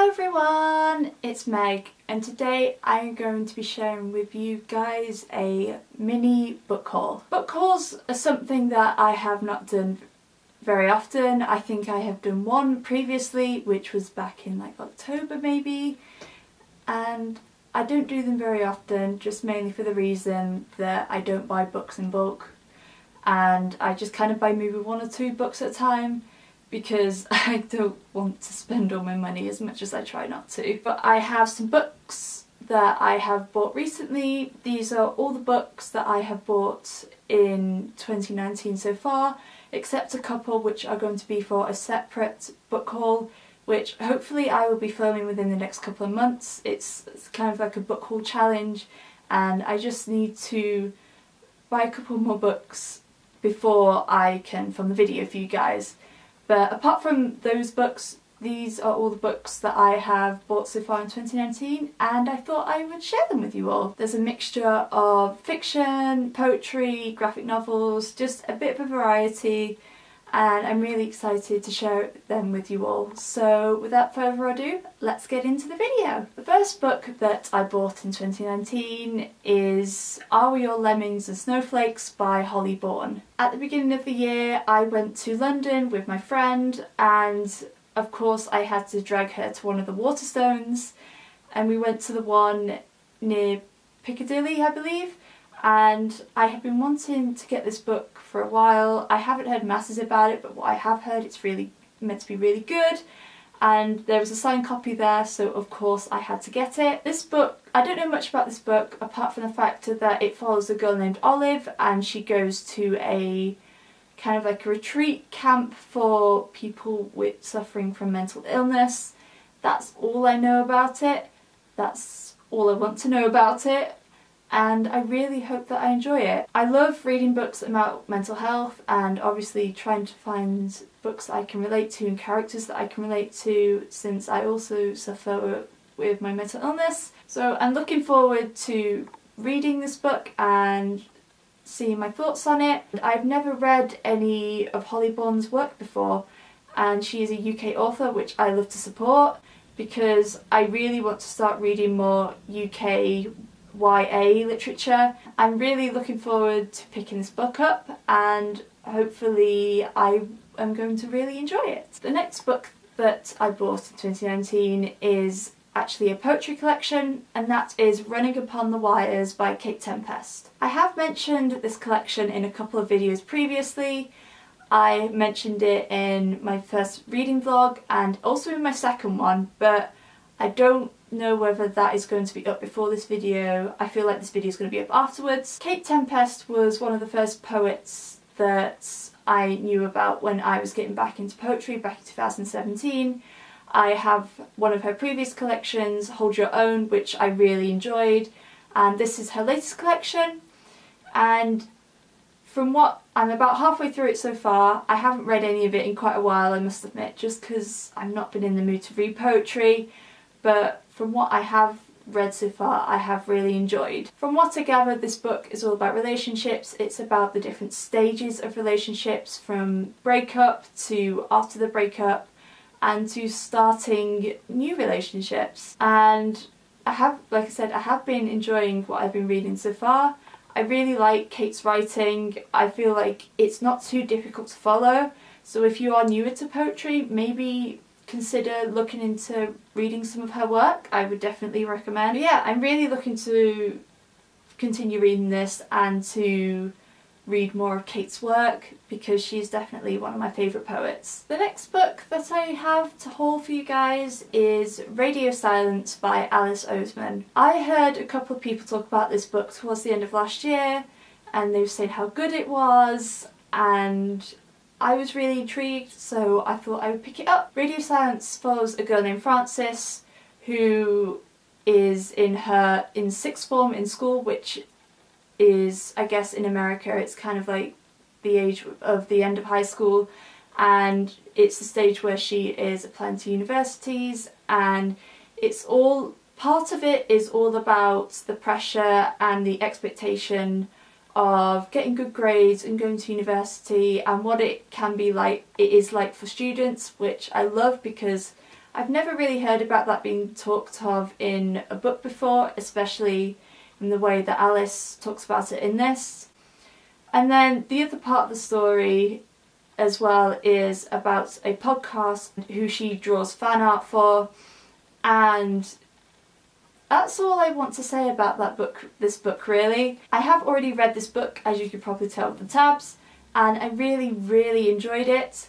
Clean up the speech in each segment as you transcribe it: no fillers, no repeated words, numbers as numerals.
Hello everyone, it's Meg, and today I'm going to be sharing with you guys a mini book haul. Book hauls are something that I have not done very often. I think I have done one previously, which was back in like October maybe, and I don't do them very often, just mainly for the reason that I don't buy books in bulk, and I just kind of buy maybe one or two books at a time, because I don't want to spend all my money as much as I try not to. But I have some books that I have bought recently. These are all the books that I have bought in 2019 so far, except a couple which are going to be for a separate book haul, which hopefully I will be filming within the next couple of months. It's kind of like a book haul challenge, and I just need to buy a couple more books before I can film the video for you guys. But apart from those books, these are all the books that I have bought so far in 2019, and I thought I would share them with you all. There's a mixture of fiction, poetry, graphic novels, just a bit of a variety, and I'm really excited to share them with you all. So without further ado, let's get into the video. The first book that I bought in 2019 is Are We All Lemmings and Snowflakes by Holly Bourne. At the beginning of the year I went to London with my friend, and of course I had to drag her to one of the Waterstones, and we went to the one near Piccadilly, I believe. And I have been wanting to get this book for a while. I haven't heard masses about it, but what I have heard, it's really meant to be really good. And there was a signed copy there, so of course I had to get it. This book, I don't know much about this book apart from the fact that it follows a girl named Olive, and she goes to a kind of like a retreat camp for people with suffering from mental illness. That's all I know about it. That's all I want to know about it. And I really hope that I enjoy it. I love reading books about mental health, and obviously trying to find books that I can relate to and characters that I can relate to, since I also suffer with my mental illness. So I'm looking forward to reading this book and seeing my thoughts on it. I've never read any of Holly Bourne's work before, and she is a UK author, which I love to support, because I really want to start reading more UK YA literature. I'm really looking forward to picking this book up, and hopefully I am going to really enjoy it. The next book that I bought in 2019 is actually a poetry collection, and that is Running Upon the Wires by Kate Tempest. I have mentioned this collection in a couple of videos previously. I mentioned it in my first reading vlog and also in my second one, but I don't know whether that is going to be up before this video. I feel like this video is going to be up afterwards. Kate Tempest was one of the first poets that I knew about when I was getting back into poetry back in 2017. I have one of her previous collections, Hold Your Own, which I really enjoyed, and this is her latest collection. And from what I'm about halfway through it so far, I haven't read any of it in quite a while, I must admit, just because I've not been in the mood to read poetry. But from what I have read so far, I have really enjoyed. From what I gather, this book is all about relationships. It's about the different stages of relationships, from breakup to after the breakup, and to starting new relationships. And I have, like I said, I have been enjoying what I've been reading so far. I really like Kate's writing. I feel like it's not too difficult to follow. So if you are newer to poetry, maybe consider looking into reading some of her work. I would definitely recommend. But yeah, I'm really looking to continue reading this and to read more of Kate's work, because she is definitely one of my favourite poets. The next book that I have to haul for you guys is Radio Silence by Alice Oseman. I heard a couple of people talk about this book towards the end of last year, and they were saying how good it was, and I was really intrigued, so I thought I would pick it up. Radio Silence follows a girl named Frances who is in sixth form in school, which is, I guess in America, it's kind of like the age of the end of high school, and it's the stage where she is applying to universities, and it's all, part of it is all about the pressure and the expectation of getting good grades and going to university, and what it can be like, it is like for students, which I love, because I've never really heard about that being talked of in a book before, especially in the way that Alice talks about it in this. And then the other part of the story as well is about a podcast who she draws fan art for, and that's all I want to say about this book really. I have already read this book, as you could probably tell with the tabs, and I really enjoyed it.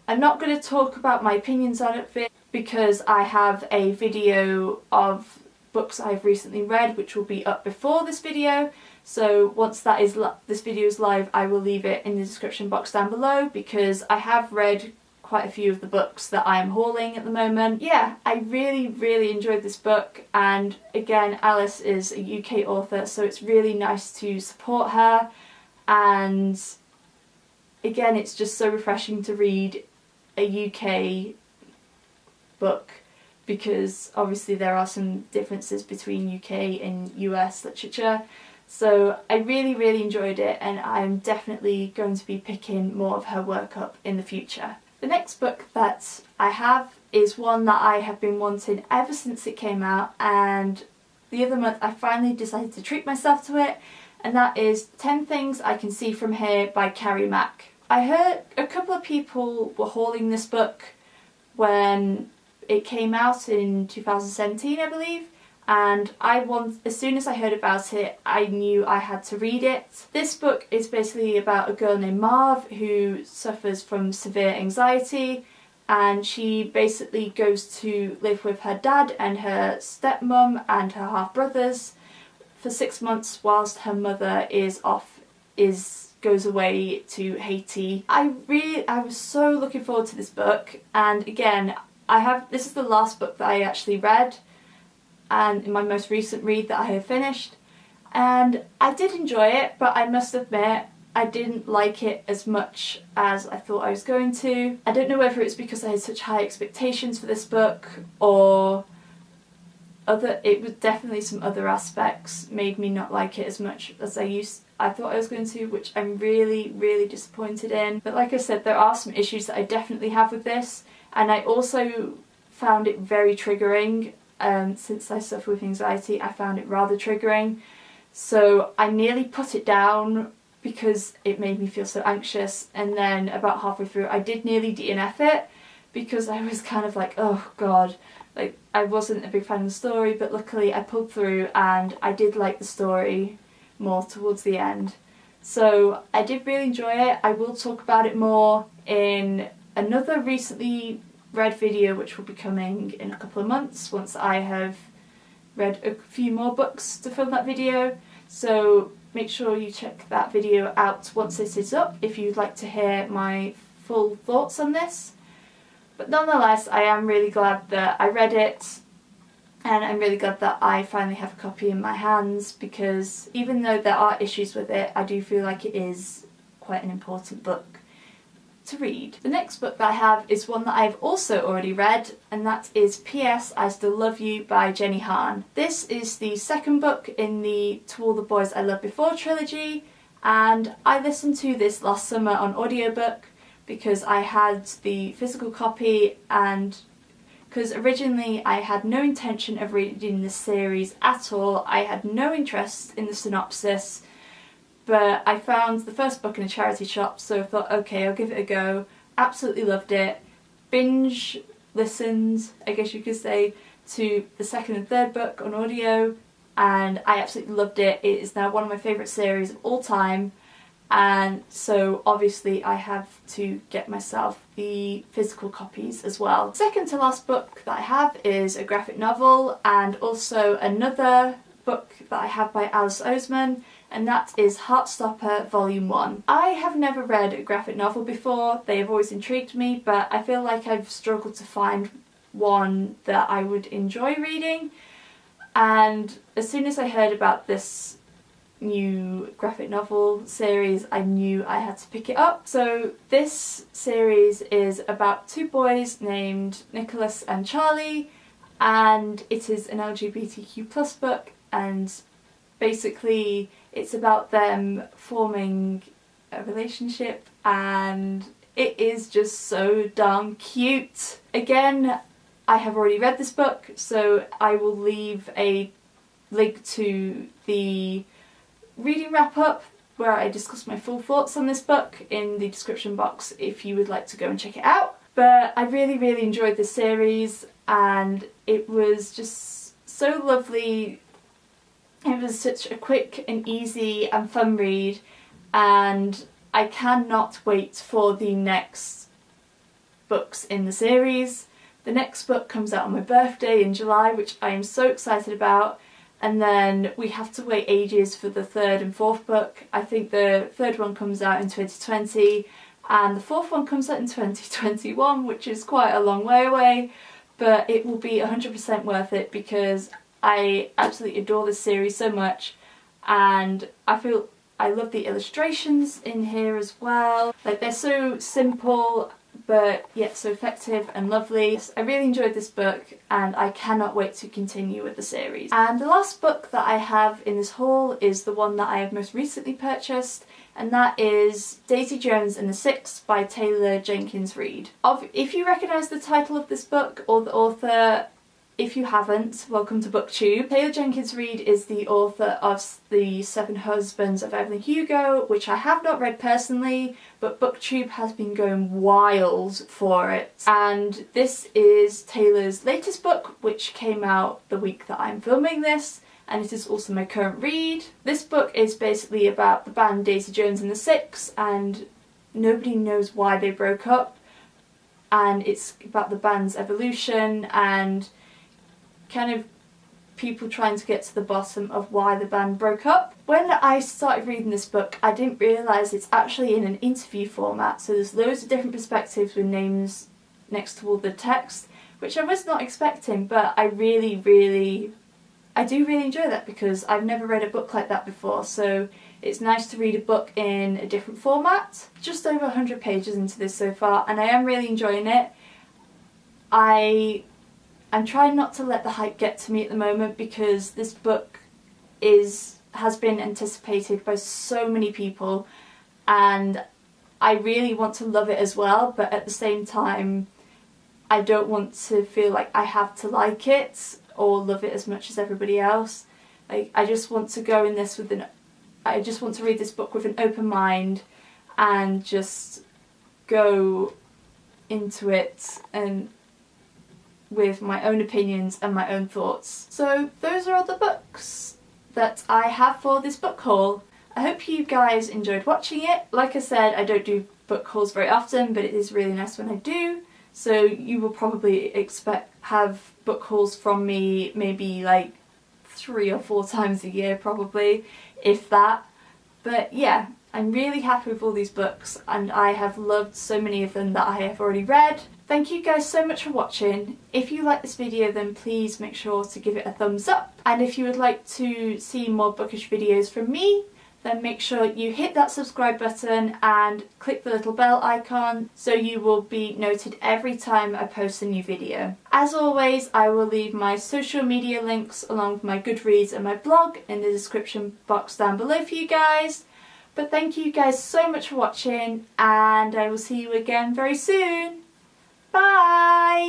I'm not going to talk about my opinions on it because I have a video of books I've recently read which will be up before this video, so once this video is live I will leave it in the description box down below, because I have read quite a few of the books that I am hauling at the moment. Yeah, I really enjoyed this book, and again, Alice is a UK author, so it's really nice to support her, and again, it's just so refreshing to read a UK book, because obviously there are some differences between UK and US literature. So I really enjoyed it, and I'm definitely going to be picking more of her work up in the future. The next book that I have is one that I have been wanting ever since it came out, and the other month I finally decided to treat myself to it, and that is 10 Things I Can See From Here by Carrie Mack. I heard a couple of people were hauling this book when it came out in 2017, I believe, and as soon as I heard about it, I knew I had to read it. This book is basically about a girl named Marv who suffers from severe anxiety, and she basically goes to live with her dad and her stepmom and her half-brothers for 6 months whilst her mother goes away to Haiti. I was so looking forward to this book, and again, this is the last book that I actually read, and in my most recent read that I have finished, and I did enjoy it, but I must admit I didn't like it as much as I thought I was going to. I don't know whether it's because I had such high expectations for this book, or it was definitely some other aspects made me not like it as much as I thought I was going to, which I'm really disappointed in. But like I said, there are some issues that I definitely have with this, and I also found it very triggering. Since I suffer with anxiety, I found it rather triggering, so I nearly put it down because it made me feel so anxious, and then about halfway through I did nearly DNF it because I was kind of like, oh god, like I wasn't a big fan of the story, but luckily I pulled through and I did like the story more towards the end. So I did really enjoy it. I will talk about it more in another recently read video which will be coming in a couple of months once I have read a few more books to film that video, so make sure you check that video out once this is up if you'd like to hear my full thoughts on this. But nonetheless, I am really glad that I read it, and I'm really glad that I finally have a copy in my hands, because even though there are issues with it, I do feel like it is quite an important book to read. The next book that I have is one that I've also already read, and that is P.S. I Still Love You by Jenny Han. This is the second book in the To All the Boys I Loved Before trilogy, and I listened to this last summer on audiobook because I had the physical copy, and because originally I had no intention of reading this series at all. I had no interest in the synopsis, but I found the first book in a charity shop, so I thought, okay, I'll give it a go. Absolutely loved it. Binge listened, I guess you could say, to the second and third book on audio, and I absolutely loved it. It is now one of my favourite series of all time, and so obviously I have to get myself the physical copies as well. Second to last book that I have is a graphic novel, and also another book that I have by Alice Oseman, and that is Heartstopper Volume 1. I have never read a graphic novel before. They have always intrigued me, but I feel like I've struggled to find one that I would enjoy reading, and as soon as I heard about this new graphic novel series, I knew I had to pick it up. So this series is about two boys named Nicholas and Charlie, and it is an LGBTQ+ book, and basically it's about them forming a relationship, and it is just so darn cute. Again, I have already read this book, so I will leave a link to the reading wrap-up where I discuss my full thoughts on this book in the description box if you would like to go and check it out. But I really enjoyed this series, and it was just so lovely. It was such a quick and easy and fun read, and I cannot wait for the next books in the series. The next book comes out on my birthday in July, which I am so excited about, and then we have to wait ages for the third and fourth book. I think the third one comes out in 2020 and the fourth one comes out in 2021, which is quite a long way away, but it will be 100% worth it because I absolutely adore this series so much, and I love the illustrations in here as well. Like, they're so simple but yet so effective and lovely. I really enjoyed this book and I cannot wait to continue with the series. And the last book that I have in this haul is the one that I have most recently purchased, and that is Daisy Jones and the Six by Taylor Jenkins Reid. If you recognise the title of this book or the author, if you haven't, welcome to BookTube. Taylor Jenkins Reid is the author of The Seven Husbands of Evelyn Hugo, which I have not read personally, but BookTube has been going wild for it. And this is Taylor's latest book, which came out the week that I'm filming this, and it is also my current read. This book is basically about the band Daisy Jones and the Six, and nobody knows why they broke up, and it's about the band's evolution and kind of people trying to get to the bottom of why the band broke up. When I started reading this book, I didn't realise it's actually in an interview format, so there's loads of different perspectives with names next to all the text, which I was not expecting, but I do really enjoy that because I've never read a book like that before, so it's nice to read a book in a different format. Just over 100 pages into this so far, and I am really enjoying it. I'm trying not to let the hype get to me at the moment because this book has been anticipated by so many people, and I really want to love it as well, but at the same time I don't want to feel like I have to like it or love it as much as everybody else. Like, I just want to go in this I just want to read this book with an open mind and just go into it and with my own opinions and my own thoughts. So those are all the books that I have for this book haul. I hope you guys enjoyed watching it. Like I said, I don't do book hauls very often, but it is really nice when I do. So you will probably have book hauls from me maybe like 3 or 4 times a year probably, if that. But yeah, I'm really happy with all these books and I have loved so many of them that I have already read. Thank you guys so much for watching. If you like this video then please make sure to give it a thumbs up, and if you would like to see more bookish videos from me then make sure you hit that subscribe button and click the little bell icon so you will be noted every time I post a new video. As always, I will leave my social media links along with my Goodreads and my blog in the description box down below for you guys. But thank you guys so much for watching, and I will see you again very soon. Bye!